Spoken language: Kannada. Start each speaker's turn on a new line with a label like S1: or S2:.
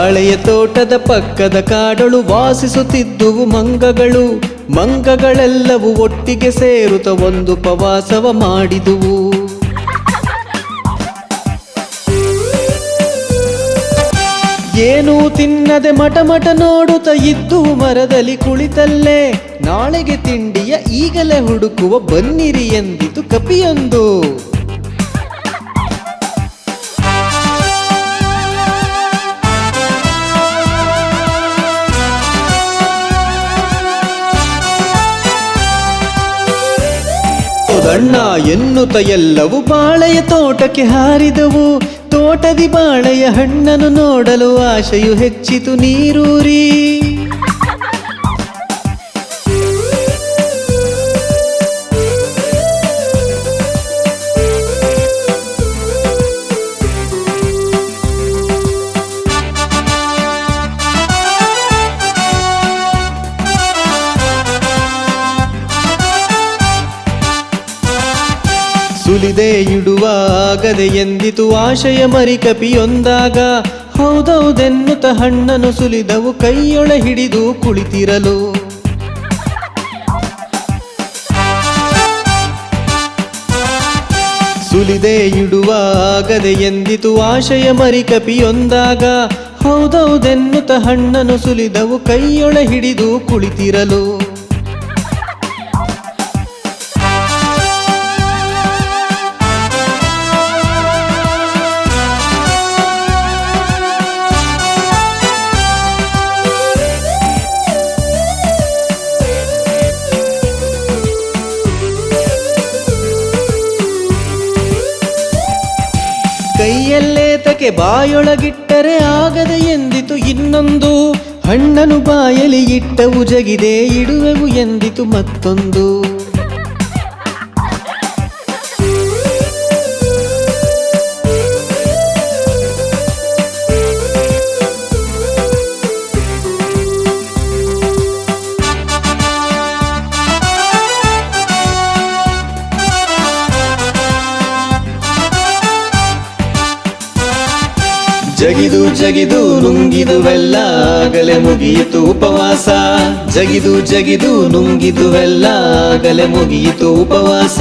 S1: ಬಾಳೆಯ ತೋಟದ ಪಕ್ಕದ ಕಾಡಳು ವಾಸಿಸುತ್ತಿದ್ದುವು ಮಂಗಗಳು. ಮಂಗಗಳೆಲ್ಲವೂ ಒಟ್ಟಿಗೆ ಸೇರುತ್ತ ಒಂದು ಉಪವಾಸವ ಮಾಡಿದುವು. ಏನೂ ತಿನ್ನದೆ ಮಟ ಮಟ ನೋಡುತ್ತ ಇದ್ದುವು ಮರದಲ್ಲಿ ಕುಳಿತಲ್ಲೇ. ನಾಳೆಗೆ ತಿಂಡಿಯ ಈಗಲೇ ಹುಡುಕುವ ಬನ್ನಿರಿ ಎಂದಿತು ಕಪಿಯೊಂದು. ಅಣ್ಣ ಎನ್ನುತ್ತ ಎಲ್ಲವೂ ಬಾಳೆಯ ತೋಟಕ್ಕೆ ಹಾರಿದವು. ತೋಟದಿ ಬಾಳೆಯ ಹಣ್ಣನ್ನು ನೋಡಲು ಆಶೆಯು ಹೆಚ್ಚಿತು ನೀರೂರಿ. ಸುಲಿದೆ ಇಡುವ ಆಗದೆ ಎಂದಿತು ಆಶಯ ಮರಿ ಕಪಿಯೊಂದಾಗ. ಹೌದೌದೆನ್ನುತ್ತ ಹಣ್ಣನ್ನು ಸುಲಿದವು ಕೈಯೊಳೆ ಹಿಡಿದು ಕುಳಿತಿರಲು. ಸುಲಿದೆ ಇಡುವ ಆಗದೆ ಎಂದಿತು ಆಶಯ ಮರಿ ಕಪಿಯೊಂದಾಗ. ಹೌದೌದೆನ್ನುತ್ತ ಹಣ್ಣನ್ನು ಸುಲಿದವು ಕೈಯೊಳೆ ಹಿಡಿದು ಕುಳಿತಿರಲು. ಕೈಯಲ್ಲೇ ತಕೆ ಬಾಯೊಳಗಿಟ್ಟರೆ ಆಗದೆ ಎಂದಿತು ಇನ್ನೊಂದು. ಹಣ್ಣನು ಬಾಯಲಿ ಇಟ್ಟವು ಜಗಿದೆ ಇಡುವೆವು ಎಂದಿತು ಮತ್ತೊಂದು. ಜಗಿದು ಜಗಿದು ನುಂಗಿದುವೆಲ್ಲ ಆಗಲೇ ಮುಗಿಯಿತು ಉಪವಾಸ. ಜಗಿದು ಜಗಿದು ನುಂಗಿದುವೆಲ್ಲ ಆಗಲೇ ಮುಗಿಯಿತು ಉಪವಾಸ.